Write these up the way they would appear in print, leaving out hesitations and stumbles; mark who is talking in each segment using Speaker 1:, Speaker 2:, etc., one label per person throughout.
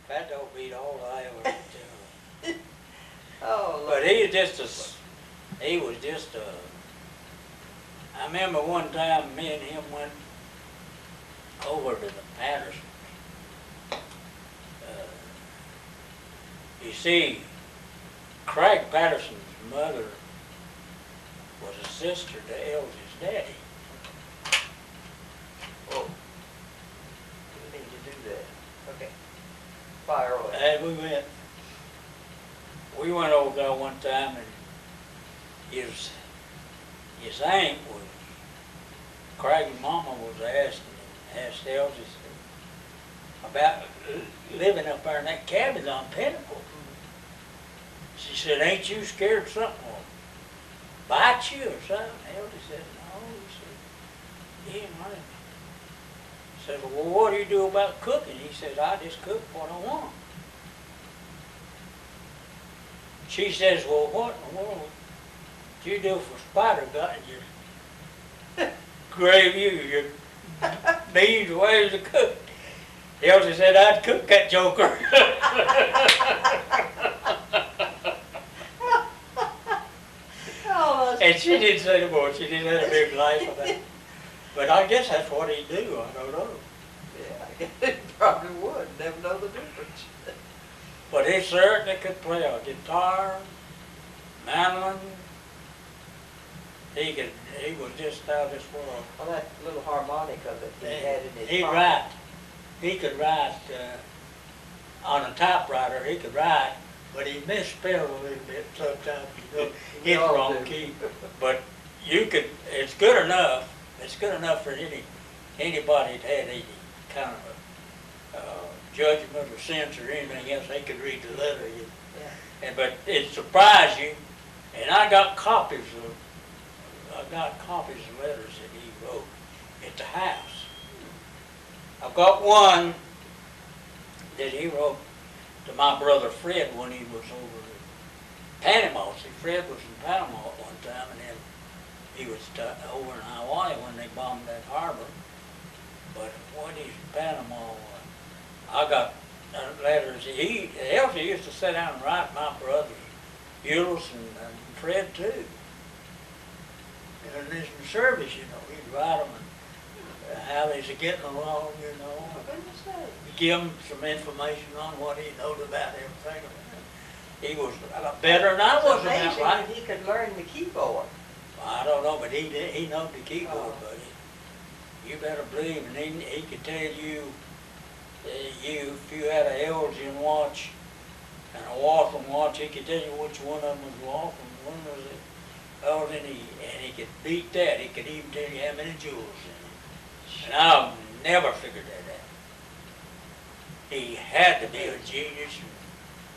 Speaker 1: That don't beat all I ever did to him.
Speaker 2: Oh,
Speaker 1: But he was just he was just I remember one time me and him went over to the Pattersons. You see, Craig Patterson's mother was a sister to ELZIE's daddy.
Speaker 2: oh. We need to do that. Okay. Fire away.
Speaker 1: And we went over there one time, and his aunt was, Craig's mama was asked ELZIE about living up there in that cabin on Pinnacle. She said, "Ain't you scared something will bite you or something?" ELZIE said, "No." He said, "He ain't running." He said, "Well, what do you do about cooking?" He said, "I just cook what I want." She says, "Well, what in the world do you do for Spider got your gravy, your beans, the way to cook?" ELZIE said, "I'd cook that joker."
Speaker 2: Oh,
Speaker 1: And she didn't say no more. She didn't have a big laugh of that. But I guess that's what he'd do. I don't know.
Speaker 2: yeah, he probably would. Never know the difference.
Speaker 1: But he certainly could play a guitar, mandolin. He was just out of this world.
Speaker 2: Well, that little harmonica that he had in his
Speaker 1: He'd
Speaker 2: pocket.
Speaker 1: write. He could write on a typewriter. He could write, but he misspelled a little bit sometimes. You know,
Speaker 2: We
Speaker 1: his
Speaker 2: all
Speaker 1: wrong
Speaker 2: do.
Speaker 1: key. But you could. It's good enough. It's good enough for anybody that had any kind of judgment or sense or anything else. They could read the letter.
Speaker 2: Yeah.
Speaker 1: But it surprised you. And I got copies of letters that he wrote at the house. I've got one that he wrote to my brother Fred when he was over in Panama. See, Fred was in Panama at one time, and then he was over in Hawaii when they bombed that harbor. But when he's in Panama, I got letters. ELZIE used to sit down and write my brothers, Euless and Fred too. And in the service, you know, he'd write them and how they's getting along, you know.
Speaker 2: For goodness sake.
Speaker 1: Give him some information on what he knowed about everything. He was better than I was in that,
Speaker 2: It's amazing
Speaker 1: right?
Speaker 2: that he could learn the keyboard.
Speaker 1: I don't know, but he did. He knowed the keyboard, buddy. You better believe, and he could tell you, if you had a ELZIE watch and a Waltham watch, he could tell you which one of them was Waltham, one was it. Oh, and he could beat that. He could even tell you how many jewels in it. And I've never figured that out. He had to be a genius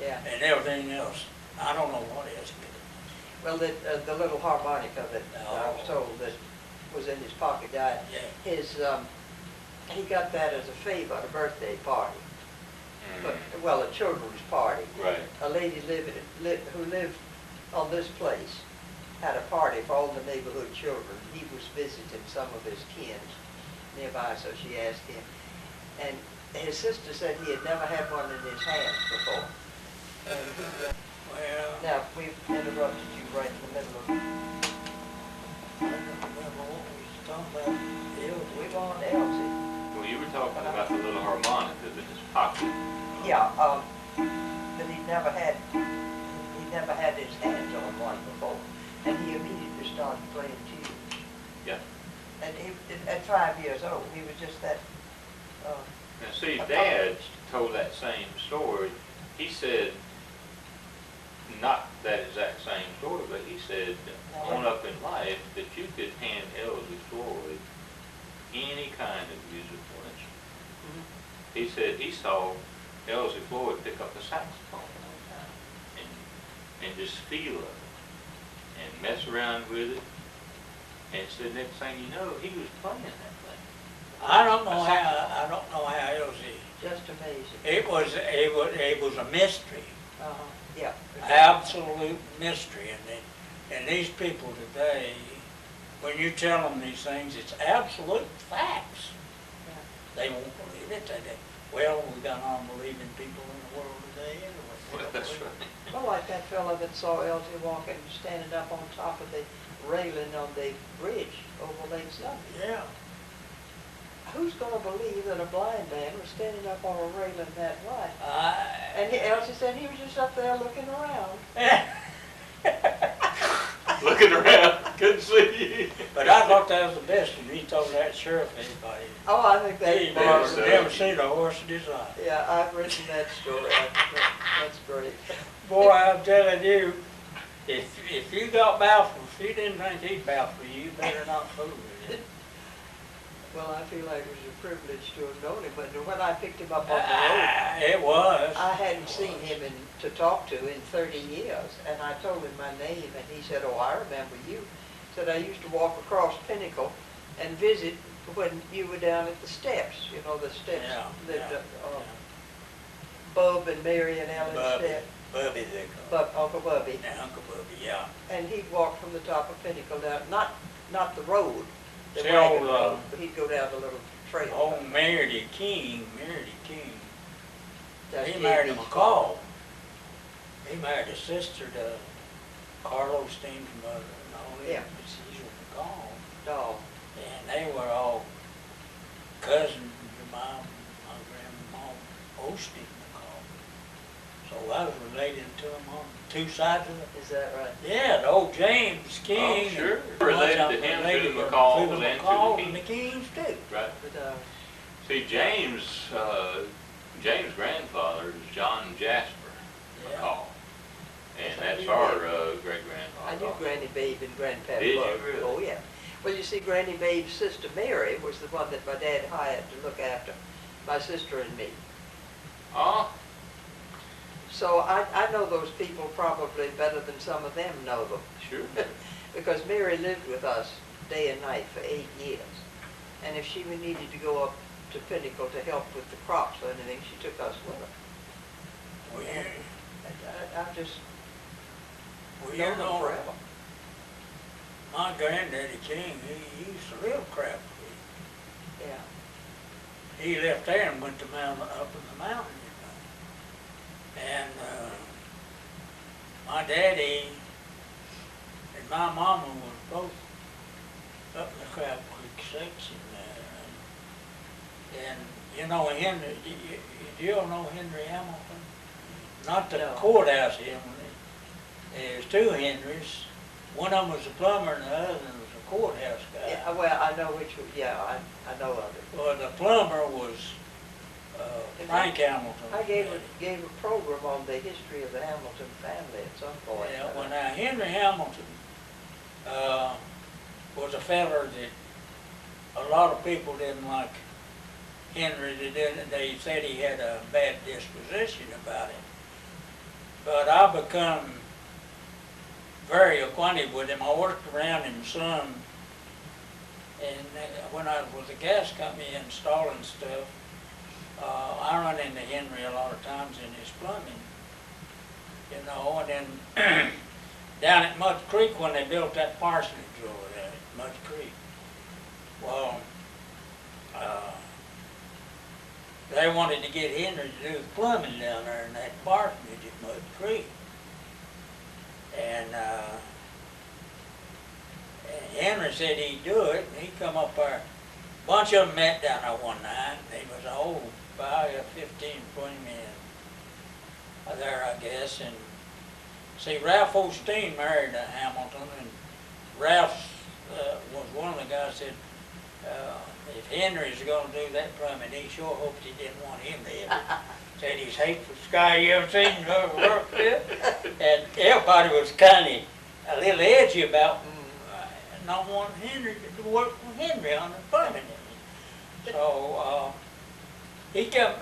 Speaker 2: Yeah.
Speaker 1: and everything else. I don't know what else.
Speaker 2: Well, the little harmonica that I was
Speaker 1: Oh.
Speaker 2: told that was in his pocket, died.
Speaker 1: Yeah.
Speaker 2: He got that as a favor at a birthday party. But, well, a children's party.
Speaker 3: Right.
Speaker 2: A lady who lived on this place had a party for all the neighborhood children. He was visiting some of his kin nearby, so she asked him. And his sister said he had never had one in his hands before.
Speaker 1: Well,
Speaker 2: Now, we've interrupted you right in the middle of,
Speaker 1: I don't remember what we was talking about.
Speaker 2: we're on ELZIE.
Speaker 3: Well, you were talking about the little harmonica in his pocket.
Speaker 2: Yeah, that he never had his hands on one before. And he immediately started playing tunes.
Speaker 3: Yeah.
Speaker 2: And at 5 years old, he was just that,
Speaker 3: Now, see, Dad told that same story. He said, not that exact same story, but he said, on up in life, that you could hand ELZIE FLOYD any kind of musical instrument. He said he saw ELZIE FLOYD pick up the saxophone one time and just feel it and mess around with it. And said next thing you know, he was playing that thing.
Speaker 1: I don't know how ELZIE.
Speaker 2: just amazing.
Speaker 1: It was a mystery,
Speaker 2: Yeah.
Speaker 1: absolute mystery, and these people today, when you tell them these things, it's absolute facts.
Speaker 2: Yeah.
Speaker 1: They won't believe it. Well, we got unbelieving people in the world today anyway.
Speaker 3: Well, that's right.
Speaker 2: Well, like that fella that saw ELZIE walking, standing up on top of the railing on the bridge over Lake Sunday.
Speaker 1: Yeah.
Speaker 2: Who's gonna believe that a blind man was standing up on a railing that wide?
Speaker 1: I,
Speaker 2: And ELZIE said he was just up there looking around.
Speaker 3: Looking around, couldn't see you.
Speaker 1: But I thought that was the best when he told that sheriff anybody.
Speaker 2: Oh, I think
Speaker 1: He
Speaker 2: that's
Speaker 3: so.
Speaker 1: never seen a horse in his life.
Speaker 2: Yeah, I've written that story. That's great.
Speaker 1: Boy, I'm telling you, if you got Balfour, if you didn't think he'd Balfour you, you better not fool with it.
Speaker 2: Well, I feel like it was a privilege to have known him, but when I picked him up on the road,
Speaker 1: It was.
Speaker 2: I hadn't seen him to talk to in 30 years, and I told him my name, and he said, "Oh, I remember you." Said, "I used to walk across Pinnacle and visit when you were down at the steps, you know, the steps
Speaker 1: Yeah,
Speaker 2: lived
Speaker 1: yeah,
Speaker 2: up, Bub and Mary and Ellen
Speaker 1: Bubby,
Speaker 2: Stepp,
Speaker 1: Bubby they call him.
Speaker 2: Uncle Bubby,
Speaker 1: Yeah, Uncle Bubby, yeah.
Speaker 2: and he'd walk from the top of Pinnacle down, not the road, the
Speaker 1: See,
Speaker 2: wagon
Speaker 1: old,
Speaker 2: road, but he'd go down the little trail.
Speaker 1: Old Meredith King,
Speaker 2: That's
Speaker 1: he married a
Speaker 2: Debbie's
Speaker 1: McCall. He married a sister to Carl Osteen's mother, and all that.
Speaker 2: Yeah.
Speaker 1: She's a McCall.
Speaker 2: dog.
Speaker 1: And they were all cousins to my grandma Osteen McCall. So I was related to them on two sides of it.
Speaker 2: Is that right?
Speaker 1: Yeah, the old James King.
Speaker 3: Oh, sure.
Speaker 1: and
Speaker 3: Related
Speaker 1: I'm
Speaker 3: to him, to
Speaker 1: related
Speaker 3: the McCalls
Speaker 1: to the
Speaker 3: and to the
Speaker 1: McCalls
Speaker 3: Kings.
Speaker 1: and the Kings too.
Speaker 3: Right.
Speaker 2: But,
Speaker 3: See, James' grandfather is John Jasper
Speaker 1: Yeah.
Speaker 3: McCall. And
Speaker 2: Yes, I
Speaker 3: that's
Speaker 2: knew
Speaker 3: our
Speaker 2: that.
Speaker 3: great-grandfather.
Speaker 2: I knew Granny Babe and Grandpa
Speaker 3: Did you
Speaker 2: Bug.
Speaker 3: really?
Speaker 2: Oh, yeah. Well, you see, Granny Babe's sister Mary was the one that my dad hired to look after my sister and me.
Speaker 3: Oh,
Speaker 2: So I know those people probably better than some of them know them.
Speaker 3: sure.
Speaker 2: Because Mary lived with us day and night for 8 years. And if she needed to go up to Pinnacle to help with the crops or anything, she took us with her.
Speaker 1: Well, you,
Speaker 2: I've just
Speaker 1: well, you
Speaker 2: known them
Speaker 1: know,
Speaker 2: forever.
Speaker 1: my granddaddy King, he used to live crap.
Speaker 2: Yeah.
Speaker 1: He left there and went to up in the mountain, you know. And my daddy and my mama was both up in the Crab Creek section there. And you know Henry, do you all know Henry Hamilton? Not the
Speaker 2: No.
Speaker 1: courthouse Henry. There's two Henrys. One of them was a plumber and the other was a courthouse guy.
Speaker 2: Yeah, well, I know which, yeah, I know of it.
Speaker 1: Well, the plumber was Frank Hamilton.
Speaker 2: I gave a program on the history of the Hamilton family at some point.
Speaker 1: Yeah, well now Henry Hamilton was a feller that a lot of people didn't like. Henry, they said he had a bad disposition about him. But I become very acquainted with him. I worked around him some, and when I was with the gas company installing stuff, I run into Henry a lot of times in his plumbing, you know, and then down at Mud Creek when they built that parsonage over there at Mud Creek, well, they wanted to get Henry to do the plumbing down there in that parsonage at Mud Creek. And Henry said he'd do it, and he come up there. A bunch of them met down there one night. They was a whole, about 15, 20 men there, I guess. And see, Ralph Osteen married Hamilton, and Ralph was one of the guys said, if Henry's going to do that plumbing, he sure hoped he didn't want him to have it. Said he's hateful guy you ever seen work with. And everybody was kind of a little edgy about not wanting Henry to work with Henry on the plumbing. So he come,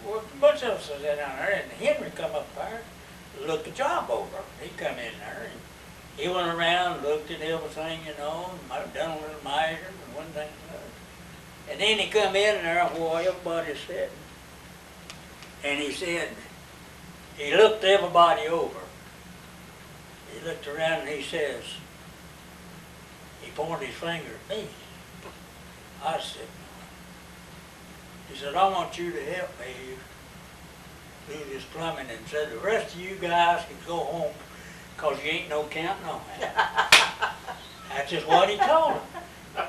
Speaker 1: well, a bunch of us was down there, and Henry come up there, looked the job over. He come in there, and he went around, looked at everything, you know, and done a little measuring and one thing and another. And then he come in there while everybody's sitting, and he said, he looked everybody over. He looked around and he says, he pointed his finger at me. I said, He said, I want you to help me do this plumbing, and said the rest of you guys can go home because you ain't no counting on that. That's just what he told him.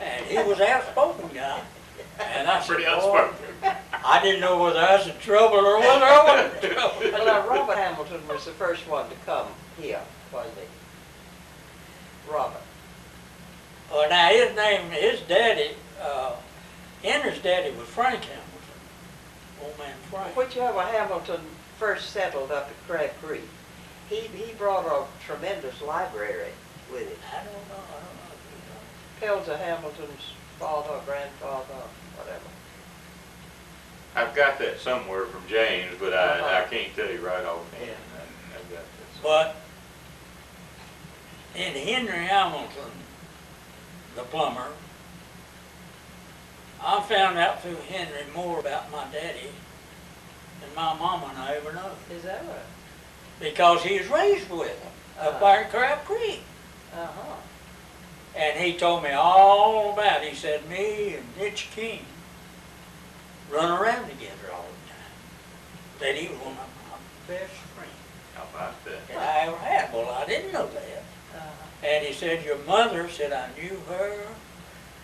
Speaker 1: And he was an outspoken guy. And I said,
Speaker 3: Pretty
Speaker 1: "Boy,"
Speaker 3: outspoken.
Speaker 1: I didn't know whether I was in trouble or whether I wasn't in trouble.
Speaker 2: Well, now, Robert Hamilton was the first one to come here, wasn't he? Robert.
Speaker 1: Well, now his daddy, Henry's daddy was Frank Hamilton, old man Frank.
Speaker 2: Whichever Hamilton first settled up at Crab Creek, he brought a tremendous library with him.
Speaker 1: I don't know. You know.
Speaker 2: Pelzer Hamilton's father, grandfather, whatever.
Speaker 3: I've got that somewhere from James, but I can't tell you right offhand.
Speaker 2: Yeah.
Speaker 3: I've got that somewhere.
Speaker 1: But in Henry Hamilton, the plumber, I found out through Henry more about my daddy than my mama and I ever knew.
Speaker 2: Is that right?
Speaker 1: Because he was raised with him up there in Crab Creek.
Speaker 2: Uh-huh.
Speaker 1: And he told me all about it. He said me and Mitch King run around together all the time. That he was one of my best friends
Speaker 3: How about that?
Speaker 1: that I ever had. Well, I didn't know that. And he said, your mother said I knew her.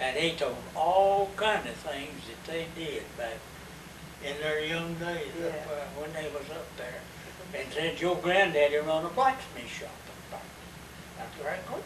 Speaker 1: And he told all kind of things that they did back in their young days when they was up there. And said, your granddaddy run a blacksmith shop up there. That's very cool.